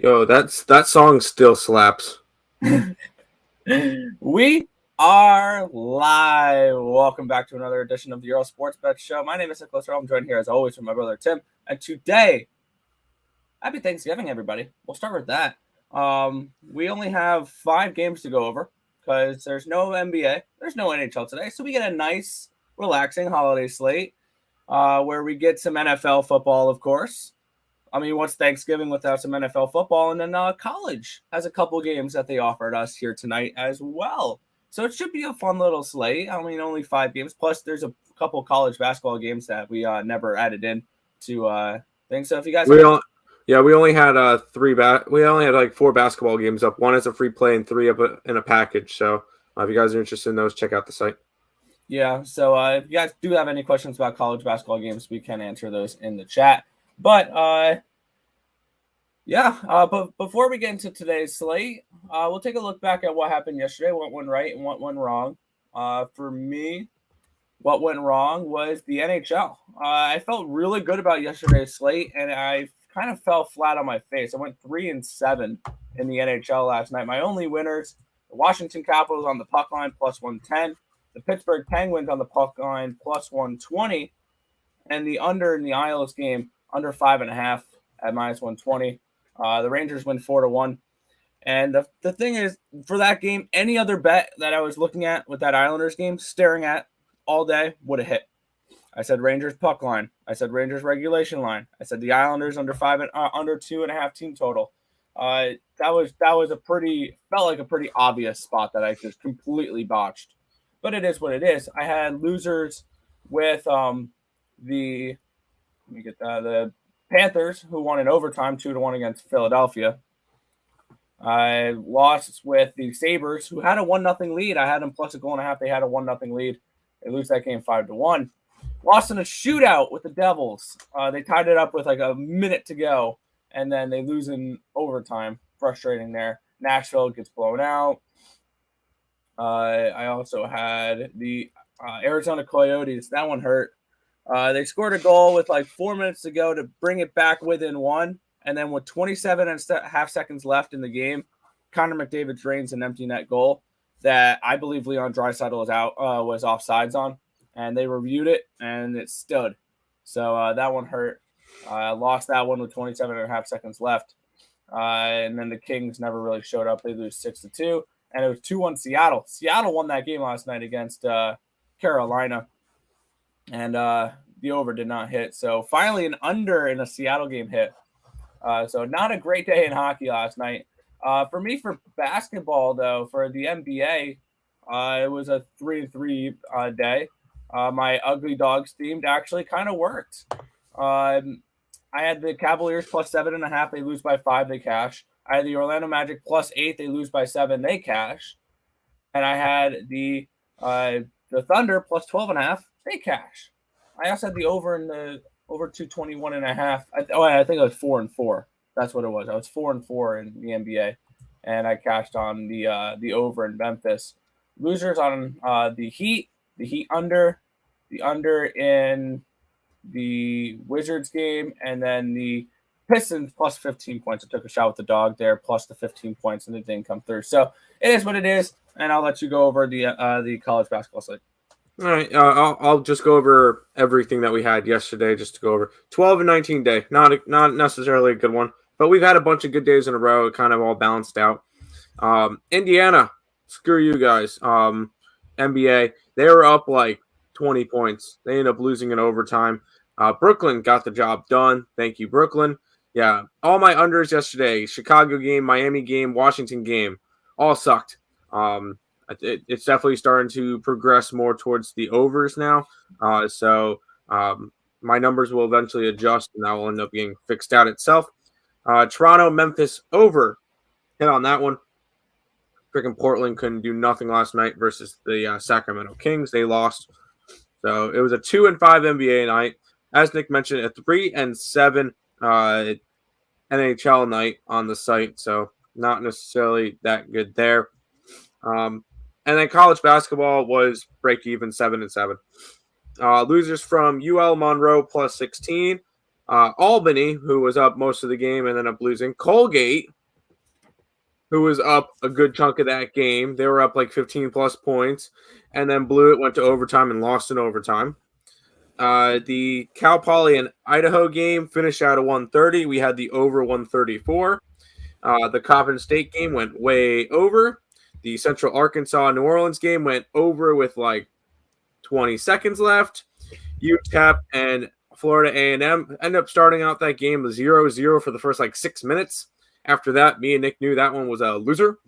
Yo, that song still slaps. We are live. Welcome back to another edition of the Earle Sports Bet Show. My name is Nicholas Earle. I'm joined here as always from my brother Tim. And today, happy Thanksgiving, everybody. We'll start with that. We only have 5 games to go over because there's no NBA, there's no NHL today. So we get a nice, relaxing holiday slate where we get some NFL football, of course. I mean, what's Thanksgiving without some NFL football? And then college has a couple games that they offered us here tonight as well. So it should be a fun little slate. I mean, only 5 games. Plus, there's a couple college basketball games that we never added in to things. So if you guys, we only had 3. We only had like 4 basketball games up. 1 is a free play and 3 up in a package. So if you guys are interested in those, check out the site. Yeah. So if you guys do have any questions about college basketball games, we can answer those in the chat. But but before we get into today's slate, we'll take a look back at what happened yesterday, what went right and what went wrong. For me, what went wrong was the NHL. I felt really good about yesterday's slate, and I kind of fell flat on my face. I went 3-7 in the NHL last night. My only winners: the Washington Capitals on the puck line plus 110, the Pittsburgh Penguins on the puck line plus 120, and the under in the Isles game under 5.5 at minus 120. The Rangers win 4-1. And the thing is, for that game, any other bet that I was looking at with that Islanders game, staring at all day, would have hit. I said Rangers puck line. I said Rangers regulation line. I said the Islanders under 2.5 team total. That was felt like a pretty obvious spot that I just completely botched. But it is what it is. I had losers with the Panthers, who won in overtime 2-1 against Philadelphia. I lost with the Sabres, who had a 1-0 lead. I had them plus a goal and a half. They had a 1-0 lead. They lose that game 5-1. Lost in a shootout with the Devils. They tied it up with like a minute to go, and then they lose in overtime. Frustrating there. Nashville gets blown out. I also had the Arizona Coyotes. That one hurt. They scored a goal with like 4 minutes to go to bring it back within 1. And then with 27.5 seconds left in the game, Connor McDavid drains an empty net goal that I believe Leon Draisaitl was offsides on. And they reviewed it, and it stood. So that one hurt. Lost that one with 27.5 seconds left. And then the Kings never really showed up. They lose 6-2. And it was 2-1 Seattle. Seattle won that game last night against Carolina. And the over did not hit. So finally an under in a Seattle game hit. So not a great day in hockey last night. For me, for basketball, though, for the NBA, it was a 3-3 day. My ugly dogs themed actually kind of worked. I had the Cavaliers plus 7.5. They lose by 5. They cash. I had the Orlando Magic plus 8. They lose by 7. They cash. And I had the Thunder plus 12.5. They cash. I also had the over in the over 221.5. I think it was 4-4. That's what it was. I was 4-4 in the NBA, and I cashed on the over in Memphis. Losers on the Heat under, the under in the Wizards game, and then the Pistons plus 15 points. I took a shot with the dog there, plus the 15 points, and it didn't come through. So it is what it is, and I'll let you go over the college basketball slate. All right, I'll just go over everything that we had yesterday, just to go over 12 and 19 day. Not necessarily a good one, but we've had a bunch of good days in a row. It kind of all balanced out. Indiana, screw you guys. NBA, they were up like 20 points. They ended up losing in overtime. Brooklyn got the job done. Thank you, Brooklyn. Yeah, all my unders yesterday, Chicago game, Miami game, Washington game, all sucked. It's definitely starting to progress more towards the overs now. So my numbers will eventually adjust, and that will end up being fixed out itself. Toronto, Memphis over. Hit on that one. Freaking Portland couldn't do nothing last night versus the Sacramento Kings. They lost. So it was a 2-5 NBA night. As Nick mentioned, a 3-7 NHL night on the site. So not necessarily that good there. And then college basketball was break even 7-7. Losers from UL Monroe plus 16. Albany, who was up most of the game and then up losing. Colgate who was up a good chunk of that game. They were up like 15 plus points, and then blew it, went to overtime, and lost in overtime. The Cal Poly and Idaho game finished out at 130. We had the over 134. The Coppin State game went way over. The Central Arkansas New Orleans game went over with like 20 seconds left. UTEP and Florida A&M ended up starting out that game 0-0 for the first like 6 minutes. After that, me and Nick knew that one was a loser.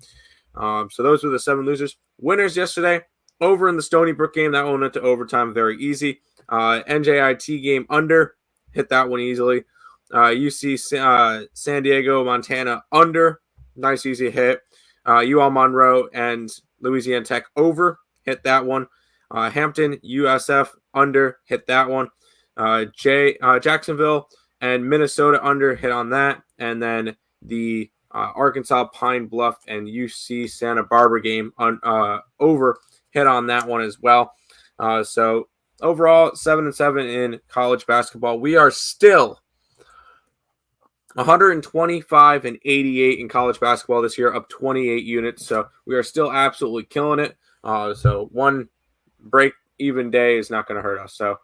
So those were the 7 losers. Winners yesterday, over in the Stony Brook game. That one went to overtime, very easy. NJIT game under, hit that one easily. UC San Diego, Montana under, nice easy hit. UL Monroe and Louisiana Tech over, hit that one. Hampton, USF under, hit that one. Jacksonville and Minnesota under, hit on that. And then the Arkansas Pine Bluff and UC Santa Barbara game over, hit on that one as well. So overall, 7-7 in college basketball. We are still 125 and 88 in college basketball this year, up 28 units. So we are still absolutely killing it. So one break-even day is not going to hurt us. So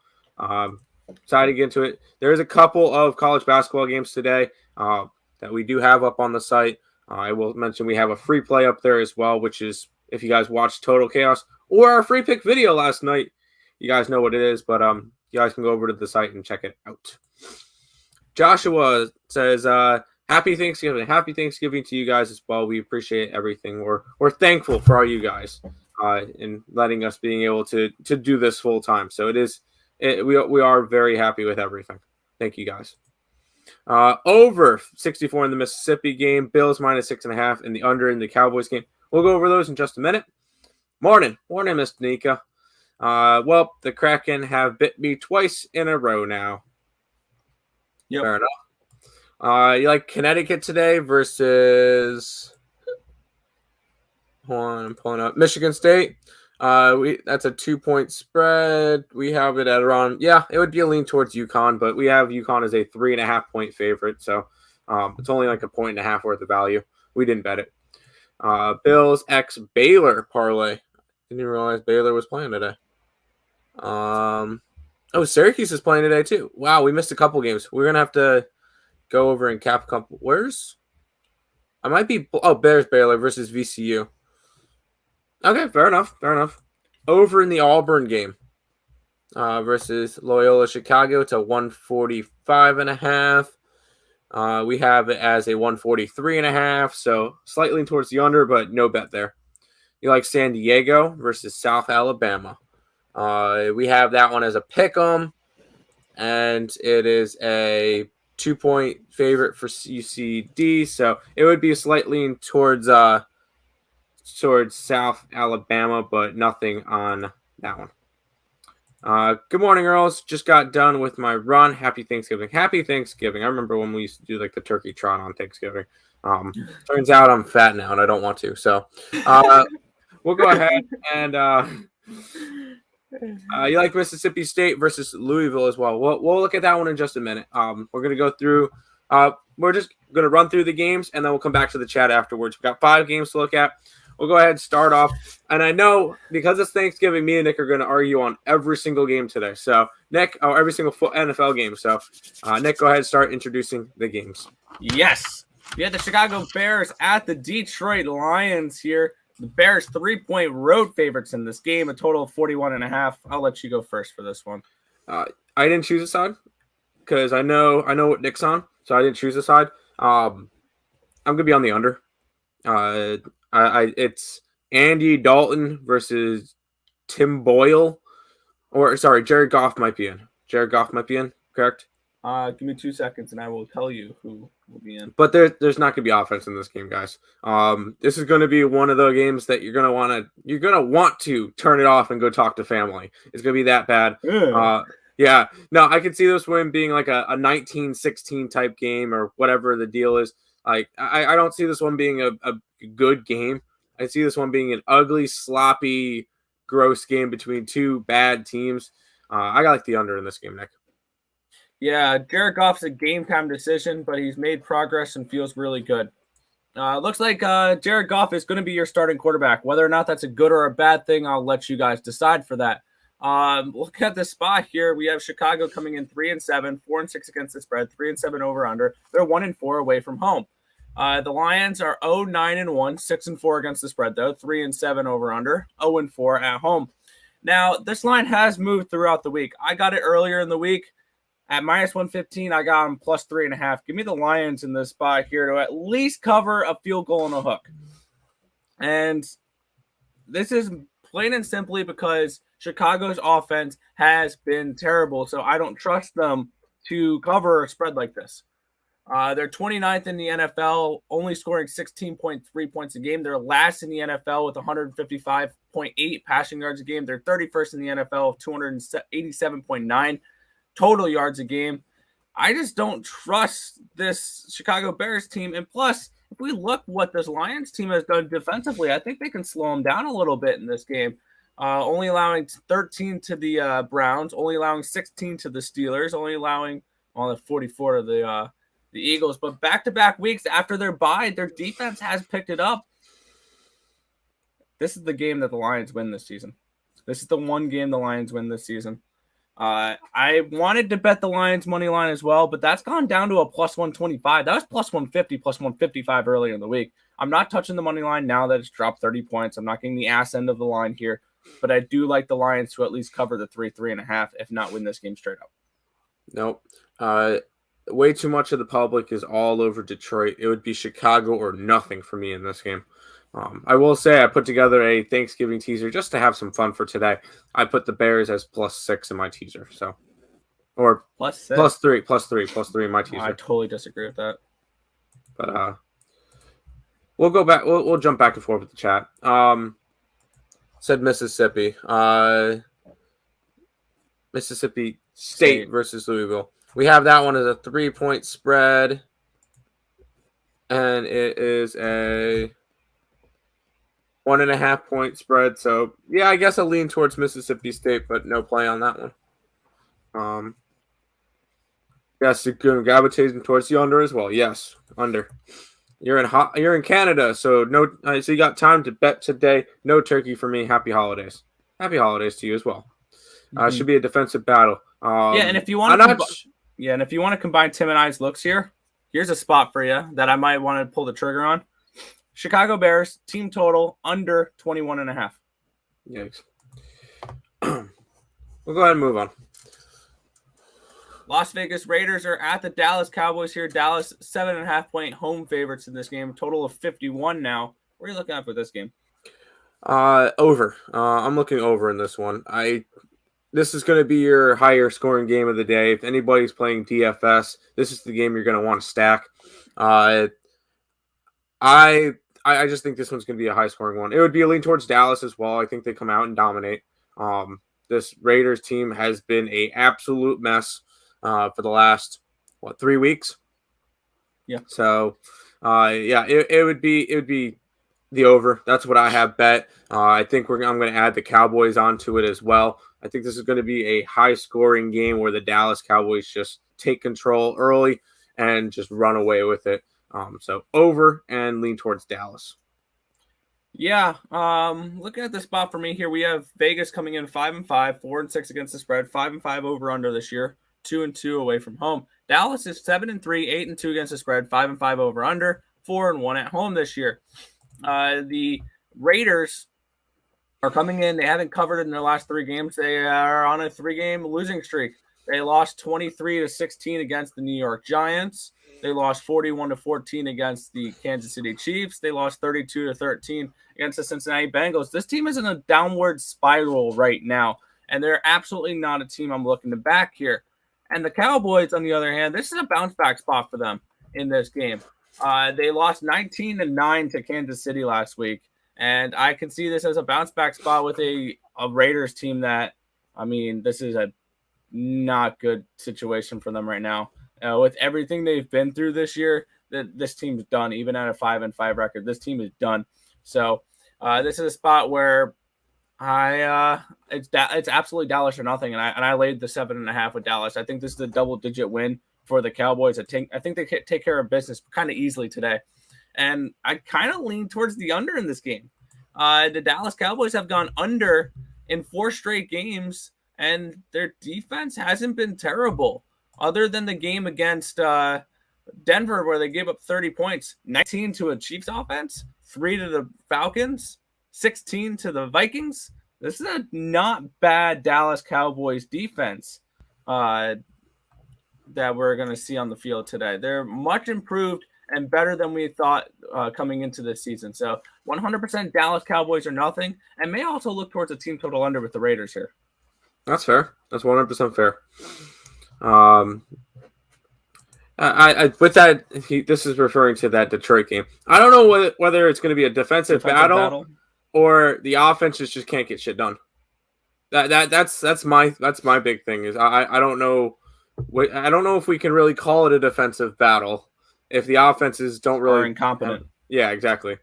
excited to get into it. There's a couple of college basketball games today that we do have up on the site. I will mention we have a free play up there as well, which is if you guys watched Total Chaos or our free pick video last night, you guys know what it is. But you guys can go over to the site and check it out. Joshua says, happy Thanksgiving. Happy Thanksgiving to you guys as well. We appreciate everything. We're thankful for all you guys in letting us being able to do this full time. So we are very happy with everything. Thank you guys. Over 64 in the Mississippi game, Bills -6.5, and the under in the Cowboys game. We'll go over those in just a minute. Morning, Miss Danica. Well, the Kraken have bit me twice in a row now. Yep. Fair enough. You like Connecticut today versus I'm pulling up Michigan State. That's a 2-point spread. We have it at around it would be a lean towards UConn, but we have UConn as a 3.5-point favorite, so it's only like 1.5 worth of value. We didn't bet it. Bills x Baylor parlay. Didn't even realize Baylor was playing today. Syracuse is playing today too. Wow, we missed a couple games. We're gonna have to go over and cap a couple. Bears Baylor versus VCU. Okay, fair enough. Over in the Auburn game versus Loyola Chicago to 145.5. We have it as a 143.5, so slightly towards the under, but no bet there. You like San Diego versus South Alabama. We have that one as a pick'em, and it is a 2-point favorite for UCD, so it would be a slight lean towards South Alabama, but nothing on that one. Good morning, Earls. Just got done with my run. Happy Thanksgiving. Happy Thanksgiving. I remember when we used to do like the turkey trot on Thanksgiving. Turns out I'm fat now and I don't want to. So we'll go ahead and you like Mississippi State versus Louisville as well. We'll look at that one in just a minute. We're going to go through we're just going to run through the games and then we'll come back to the chat afterwards. We've got 5 games to look at. We'll go ahead and start off. And I know because it's Thanksgiving, me and Nick are going to argue on every single game today. So, Nick, every single NFL game. So, Nick, go ahead and start introducing the games. Yes. We had the Chicago Bears at the Detroit Lions here. The Bears 3-point road favorites in this game, a total of 41.5. I'll let you go first for this one. I didn't choose a side because I know what Nick's on, so I didn't choose a side. I'm going to be on the under. It's Andy Dalton versus Tim Boyle, Jared Goff might be in. Correct? Give me 2 seconds and I will tell you who will be in. But there's not going to be offense in this game, guys. This is going to be one of the games that you're going to want to turn it off and go talk to family. It's going to be that bad. Yeah. No, I could see this one being like a 19-16 type game or whatever the deal is. Like I don't see this one being a good game. I see this one being an ugly, sloppy, gross game between two bad teams. I got like the under in this game, Nick. Yeah, Jared Goff's a game time decision, but he's made progress and feels really good. Looks like Jared Goff is going to be your starting quarterback. Whether or not that's a good or a bad thing, I'll let you guys decide for that. Look at the spot here. We have Chicago coming in 3-7, 4-6 against the spread, 3-7 over under. They're 1-4 away from home. The Lions are 0-9-1, 6-4 against the spread though, 3-7 over under, 0-4 at home. Now this line has moved throughout the week. I got it earlier in the week at -115. I got them plus 3.5. Give me the Lions in this spot here to at least cover a field goal and a hook. And this is plain and simply because Chicago's offense has been terrible, so I don't trust them to cover a spread like this. They're 29th in the NFL, only scoring 16.3 points a game. They're last in the NFL with 155.8 passing yards a game. They're 31st in the NFL, 287.9 total yards a game. I just don't trust this Chicago Bears team. And plus, if we look what this Lions team has done defensively, I think they can slow them down a little bit in this game. Only allowing 13 to the Browns, only allowing 16 to the Steelers, only allowing 44 to the Eagles. But back-to-back weeks after their bye, their defense has picked it up. This is the game that the Lions win this season. This is the one game the Lions win this season. I wanted to bet the Lions money line as well, but that's gone down to a plus 125. That was plus 150, plus 155 earlier in the week. I'm not touching the money line now that it's dropped 30 points. I'm not getting the ass end of the line here, but I do like the Lions to at least cover the 3.5, if not win this game straight up. Nope. Way too much of the public is all over Detroit. It would be Chicago or nothing for me in this game. I will say I put together a Thanksgiving teaser just to have some fun for today. I put the Bears as +6 in my teaser. Or +6? +3 in my teaser. I totally disagree with that. But we'll go back. We'll jump back and forth with the chat. Said Mississippi. Mississippi State versus Louisville. We have that one as a 3-point spread. And it is a 1.5 point spread. So, yeah, I guess I'll lean towards Mississippi State, but no play on that one. Yes, you're gravitating towards the under as well. Yes, under. You're in Canada, so so you got time to bet today. No turkey for me. Happy holidays. Happy holidays to you as well. Should be a defensive battle. And if you want to combine Tim and I's looks here, here's a spot for you that I might want to pull the trigger on. Chicago Bears, team total, under 21.5. Yikes. We'll go ahead and move on. Las Vegas Raiders are at the Dallas Cowboys here. Dallas, 7.5 point home favorites in this game. Total of 51 now. What are you looking at for this game? Over. I'm looking over in this one. This is going to be your higher scoring game of the day. If anybody's playing DFS, this is the game you're going to want to stack. I just think this one's going to be a high-scoring one. It would be a lean towards Dallas as well. I think they come out and dominate. This Raiders team has been an absolute mess for the last 3 weeks. Yeah. So, it would be the over. That's what I have bet. I think I'm going to add the Cowboys onto it as well. I think this is going to be a high-scoring game where the Dallas Cowboys just take control early and just run away with it. So over and lean towards Dallas. Yeah. Looking at the spot for me here, we have Vegas coming in 5-5, 4-6 against the spread, 5-5 over under this year, 2-2 away from home. Dallas is 7-3, 8-2 against the spread, 5-5 over under, 4-1 at home this year. The Raiders are coming in. They haven't covered in their last 3 games. They are on a 3-game losing streak. They lost 23-16 against the New York Giants. They lost 41-14 against the Kansas City Chiefs. They lost 32-13 against the Cincinnati Bengals. This team is in a downward spiral right now, and they're absolutely not a team I'm looking to back here. And the Cowboys, on the other hand, this is a bounce-back spot for them in this game. They lost 19-9 to Kansas City last week, and I can see this as a bounce-back spot with a Raiders team that, this is a not good situation for them right now. With everything they've been through this year, this team's done. Even at a 5-5 record, this team is done. So this is a spot where it's absolutely Dallas or nothing, and I laid the 7.5 with Dallas. I think this is a double-digit win for the Cowboys. I think they take care of business kind of easily today. and I kind of lean towards the under in this game. The Dallas Cowboys have gone under in 4 straight games, and their defense hasn't been terrible, other than the game against Denver where they gave up 30 points, 19 to a Chiefs offense, 3 to the Falcons, 16 to the Vikings. This is a not bad Dallas Cowboys defense that we're going to see on the field today. They're much improved and better than we thought coming into this season. So 100% Dallas Cowboys or nothing, and may also look towards a team total under with the Raiders here. That's fair. That's 100% fair. I with that, this is referring to that Detroit game. I don't know whether it's going to be a defensive battle or the offenses just can't get shit done. That's my big thing is I don't know. I don't know if we can really call it a defensive battle if the offenses don't really are incompetent. Yeah, exactly.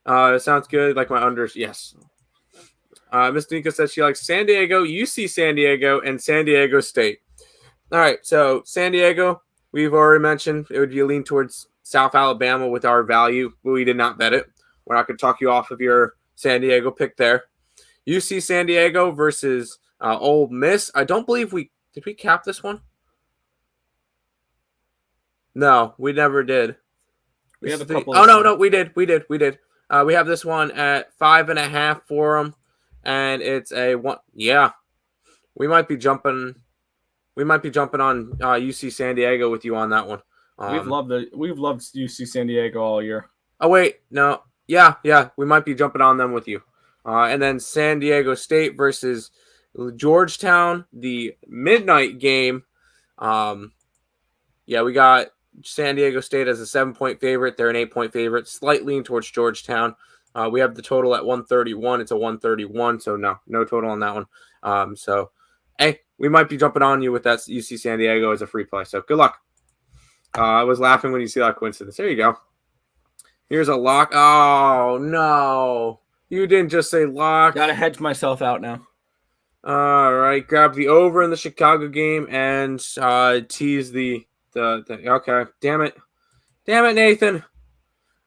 Sounds good. Like my unders, yes. Miss Nika says she likes San Diego, UC San Diego, and San Diego State. All right, so San Diego, we've already mentioned it would be a lean towards South Alabama with our value. We did not bet it. We're not going to talk you off of your San Diego pick there. UC San Diego versus Ole Miss. I don't believe did we cap this one? No, we never did. We have a couple. No, we did. We have this one at 5.5 for them, and it's a 1. Yeah, we might be jumping. We might be jumping on UC San Diego with you on that one. We've loved UC San Diego all year. Oh wait, no, yeah, we might be jumping on them with you. And then San Diego State versus Georgetown, the midnight game. Yeah, we got San Diego State as a 7-point favorite. They're an 8-point favorite, slight lean towards Georgetown. We have the total at 131. It's a 131, so no total on that one. So, hey, we might be jumping on you with that UC San Diego as a free play. So good luck. I was laughing when you see that coincidence. There you go. Here's a lock. Oh, no. You didn't just say lock. Got to hedge myself out now. All right. Grab the over in the Chicago game and tease the okay. Damn it, Nathan.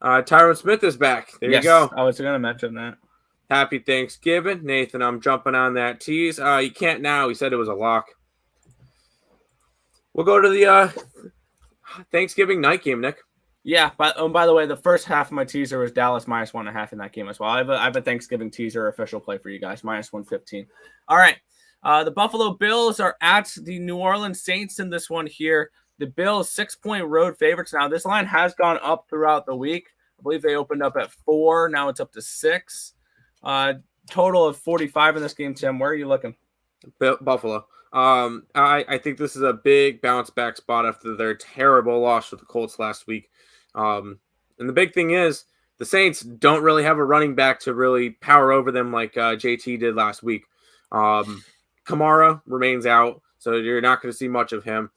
Tyron Smith is back. There you go. I was going to mention that. Happy Thanksgiving, Nathan. I'm jumping on that tease. You can't now. He said it was a lock. We'll go to the Thanksgiving night game, Nick. Yeah, by the way, the first half of my teaser was Dallas -1.5 in that game as well. I have a Thanksgiving teaser official play for you guys, -115. All right, the Buffalo Bills are at the New Orleans Saints in this one here. The Bills 6-point road favorites. Now this line has gone up throughout the week. I believe they opened up at 4. Now it's up to 6. Total of 45 in this game. Tim, where are you looking? Buffalo. I think this is a big bounce back spot after their terrible loss to the Colts last week. And the big thing is the Saints don't really have a running back to really power over them like JT did last week. Kamara remains out, so you're not going to see much of him.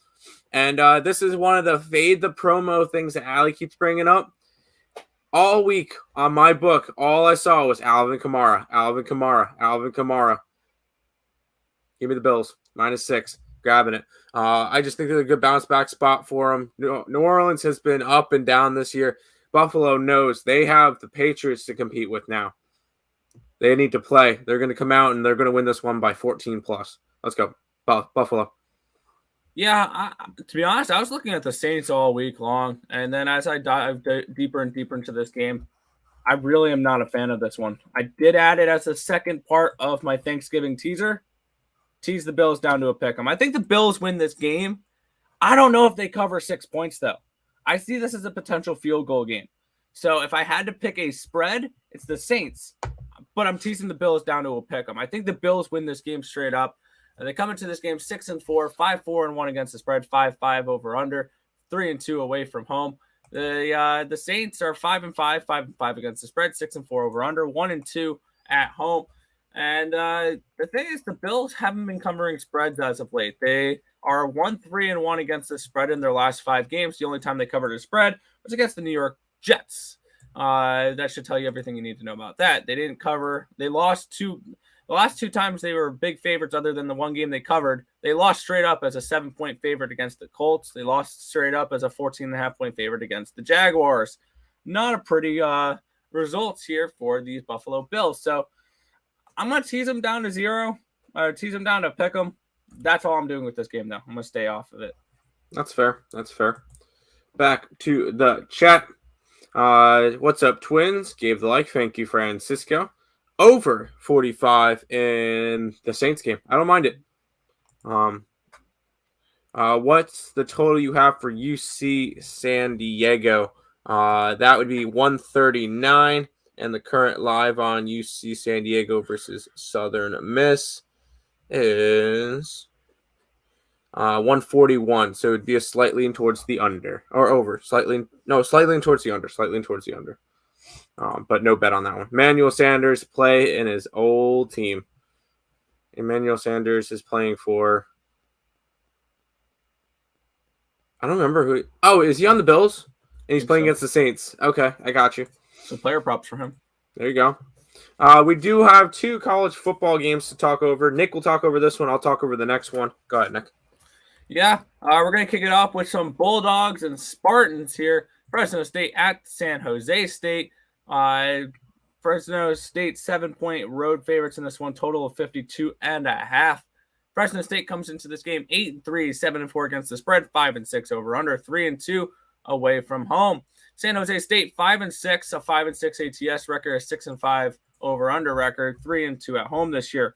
And this is one of the fade the promo things that Allie keeps bringing up. All week on my book, all I saw was Alvin Kamara. Give me the Bills. -6. Grabbing it. I just think they're a good bounce back spot for them. New Orleans has been up and down this year. Buffalo knows they have the Patriots to compete with now. They need to play. They're going to come out and they're going to win this one by 14 plus. Let's go. Buffalo. Yeah, to be honest, I was looking at the Saints all week long. And then as I dive deeper and deeper into this game, I really am not a fan of this one. I did add it as a second part of my Thanksgiving teaser. Tease the Bills down to a pick 'em. I think the Bills win this game. I don't know if they cover 6 points, though. I see this as a potential field goal game. So if I had to pick a spread, it's the Saints. But I'm teasing the Bills down to a pick 'em. I think the Bills win this game straight up. They come into this game 6-4, 5-4-1 against the spread, 5-5 over under, 3-2 away from home. The Saints are 5-5, 5-5 against the spread, 6-4 over under, 1-2 at home. And the thing is, the Bills haven't been covering spreads as of late. They are 1-3-1 against the spread in their last 5 games. The only time they covered a spread was against the New York Jets. That should tell you everything you need to know about that. They didn't cover. They lost the last 2 times they were big favorites other than the one game they covered. They lost straight up as a 7-point favorite against the Colts. They lost straight up as a 14.5-point favorite against the Jaguars. not a pretty results here for these Buffalo Bills. So I'm going to tease them down to 0, tease them down to pick them. That's all I'm doing with this game, though. I'm going to stay off of it. That's fair. That's fair. Back to the chat. What's up, Twins? Gave the like. Thank you, Francisco. Over 45 in the Saints game. I don't mind it. What's the total you have for UC San Diego? That would be 139, and the current live on UC San Diego versus Southern Miss is 141. So it'd be a slightly towards the under or over. Slightly towards the under. But no bet on that one. Emmanuel Sanders play in his old team. Emmanuel Sanders is playing for. I don't remember who. Oh, is he on the Bills? And he's playing against the Saints. Okay, I got you. So player props for him. There you go. We do have 2 college football games to talk over. Nick will talk over this one. I'll talk over the next one. Go ahead, Nick. Yeah, we're going to kick it off with some Bulldogs and Spartans here. Fresno State at San Jose State. Fresno State 7-point road favorites in this one, total of 52.5. Fresno State comes into this game 8-3, 7-4 against the spread, 5-6 over under, 3-2 away from home. San Jose State 5-6, a 5-6 ATS record, a 6-5 over under record, 3-2 at home this year.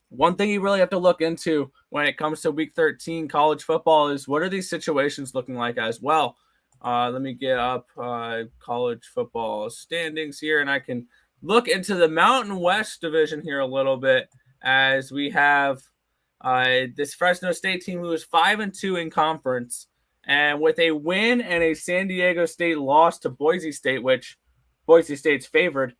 One thing you really have to look into when it comes to Week 13 college football is what are these situations looking like as well. Let me get up college football standings here, and I can look into the Mountain West division here a little bit as we have this Fresno State team who is 5-2 in conference, and with a win and a San Diego State loss to Boise State, which Boise State's favored,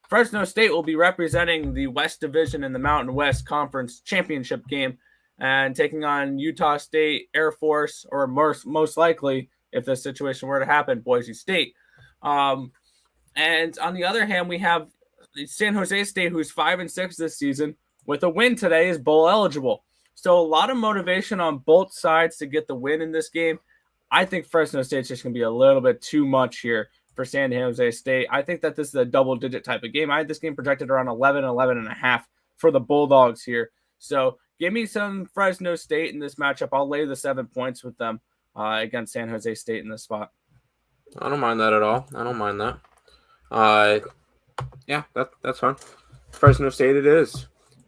Fresno State will be representing the West Division in the Mountain West Conference Championship game and taking on Utah State, Air Force, or most likely, if this situation were to happen, Boise State. And on the other hand, we have San Jose State, who's 5-6 this season, with a win today, is bowl eligible. So a lot of motivation on both sides to get the win in this game. I think Fresno State's just going to be a little bit too much here for San Jose State. I think that this is a double-digit type of game. I had this game projected around 11.5 for the Bulldogs here. So give me some Fresno State in this matchup. I'll lay the 7 points with them against San Jose State in this spot. I don't mind that at all. I don't mind that. Yeah, that's fine. Fresno State it is.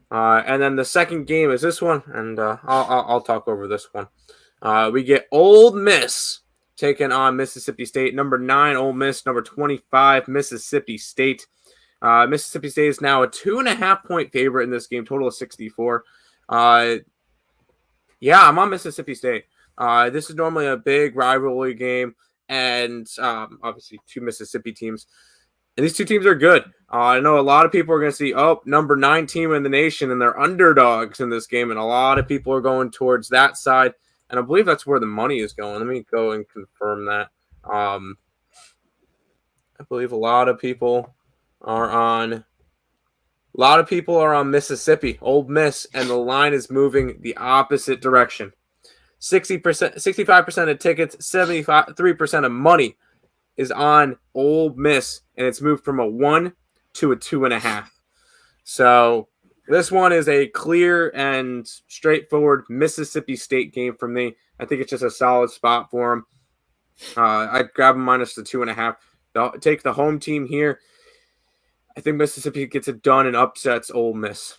And then the second game is this one, and I'll talk over this one. We get Ole Miss taking on Mississippi State. Number 9, Ole Miss. Number 25, Mississippi State. Mississippi State is now a 2.5-point favorite in this game, total of 64. Yeah, I'm on Mississippi State. This is normally a big rivalry game, and obviously 2 Mississippi teams. And these 2 teams are good. I know a lot of people are going to see, number 9 team in the nation, and they're underdogs in this game, and a lot of people are going towards that side. And I believe that's where the money is going. Let me go and confirm that. I believe a lot of people are on Mississippi, Ole Miss, and the line is moving the opposite direction. 65% of tickets, 73% of money is on Ole Miss, and it's moved from a 1 to a 2.5. So this one is a clear and straightforward Mississippi State game for me. I think it's just a solid spot for them. I'd grab them minus the 2.5. Take the home team here. I think Mississippi gets it done and upsets Ole Miss.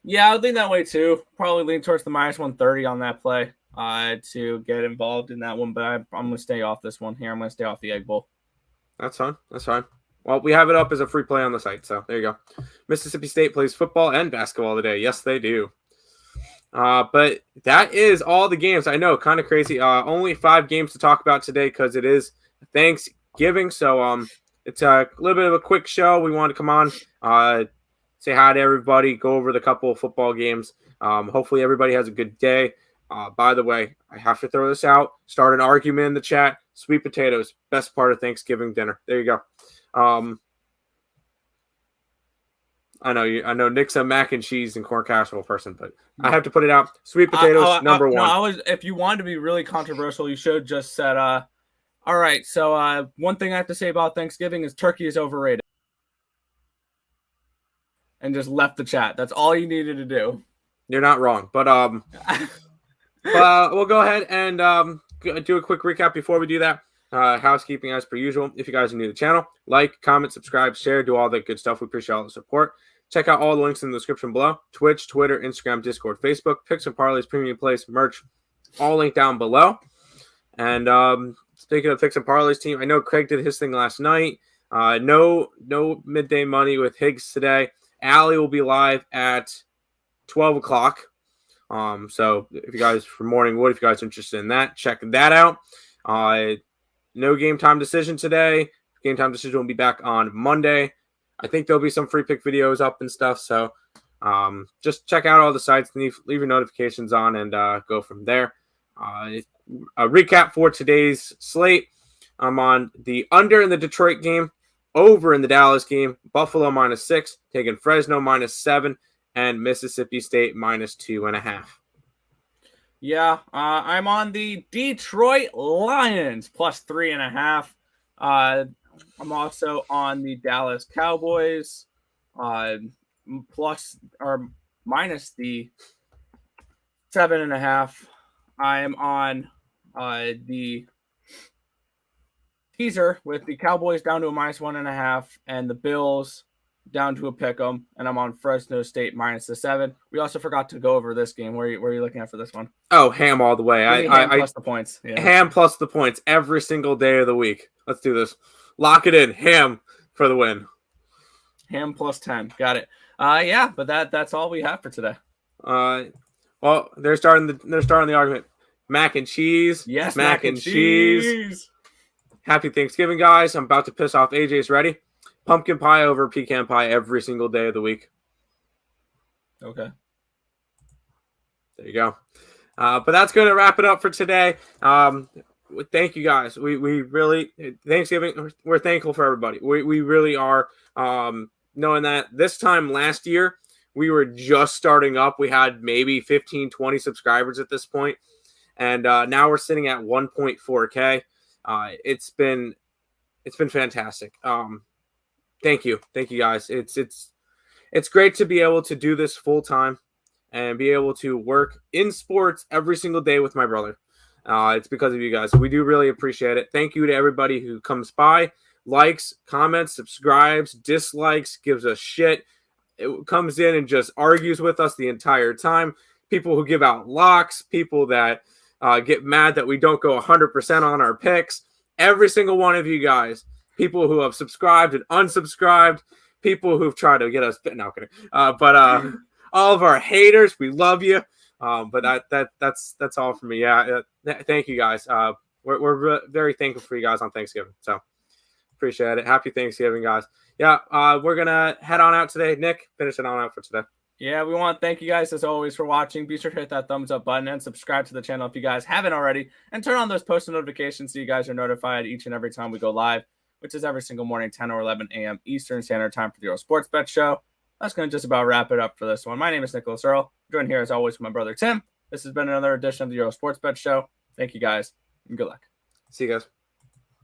Yeah, I would lean that way too. Probably lean towards the minus 130 on that play to get involved in that one. But I'm going to stay off this one here. I'm going to stay off the Egg Bowl. That's fine. That's fine. Well, we have it up as a free play on the site, so there you go. Mississippi State plays football and basketball today. Yes, they do. But that is all the games. I know, kind of crazy. Only 5 games to talk about today because it is Thanksgiving. So it's a little bit of a quick show. We wanted to come on, say hi to everybody, go over the couple of football games. Hopefully everybody has a good day. By the way, I have to throw this out. Start an argument in the chat. Sweet potatoes, best part of Thanksgiving dinner. There you go. I know Nick's a mac and cheese and corn casserole person, but I have to put it out. Sweet potatoes, number 1. No, if you wanted to be really controversial, you should have just said All right. So one thing I have to say about Thanksgiving is turkey is overrated. And just left the chat. That's all you needed to do. You're not wrong, but we'll go ahead and do a quick recap before we do that. Housekeeping as per usual. If you guys are new to the channel, like, comment, subscribe, share, do all that good stuff. We appreciate all the support. Check out all the links in the description below. Twitch, Twitter, Instagram, Discord, Facebook, Picks and Parleys, Premium Place, merch, all linked down below. And speaking of Picks and Parleys team, I know Craig did his thing last night. No midday money with Higgs today. Allie will be live at 12 o'clock. So if you guys for Morning Wood, if you guys are interested in that, check that out. No game time decision today. Game time decision will be back on Monday. I think there'll be some free pick videos up and stuff. So just check out all the sites, leave your notifications on, and go from there. A recap for today's slate. I'm on the under in the Detroit game, over in the Dallas game, Buffalo -6, taking Fresno -7, and Mississippi State -2.5. Yeah, I'm on the Detroit Lions +3.5. I'm also on the Dallas Cowboys plus or minus the 7.5. I am on the teaser with the Cowboys down to a -1.5 and the Bills down to a pick 'em, and I'm on Fresno State -7. We also forgot to go over this game. Where are you looking at for this one? Oh, ham all the way. Ham plus the points. Yeah. Ham plus the points every single day of the week. Let's do this. Lock it in. Ham for the win. Ham +10. Got it. Yeah, but that's all we have for today. Well, they're starting the argument. Mac and cheese. Yes, mac and cheese. Happy Thanksgiving, guys. I'm about to piss off AJ's ready. Pumpkin pie over pecan pie every single day of the week. Okay. There you go. But that's going to wrap it up for today. Thank you, guys. We really, Thanksgiving, we're thankful for everybody. We really are, knowing that this time last year, we were just starting up. We had maybe 15, 20 subscribers at this point. And now we're sitting at 1.4K. It's been fantastic. Thank you, guys. It's great to be able to do this full time and be able to work in sports every single day with my brother. It's because of you guys. We do really appreciate it. Thank you to everybody who comes by, likes, comments, subscribes, dislikes, gives us shit. It comes in and just argues with us the entire time. People who give out locks, people that get mad that we don't go 100% on our picks. Every single one of you guys. People who have subscribed and unsubscribed, people who've tried to get us. No, kidding. But all of our haters, we love you. But that's all for me. Yeah, thank you guys. We're very thankful for you guys on Thanksgiving. So appreciate it. Happy Thanksgiving, guys. Yeah, we're gonna head on out today. Nick, finish it on out for today. Yeah, we want to thank you guys as always for watching. Be sure to hit that thumbs up button and subscribe to the channel if you guys haven't already, and turn on those post notifications so you guys are notified each and every time we go live, which is every single morning, 10 or 11 a.m. Eastern Standard Time for the Earle Sports Bet Show. That's going to just about wrap it up for this one. My name is Nicholas Earle. Joined here as always with my brother Tim. This has been another edition of the Earle Sports Bet Show. Thank you guys, and good luck. See you guys.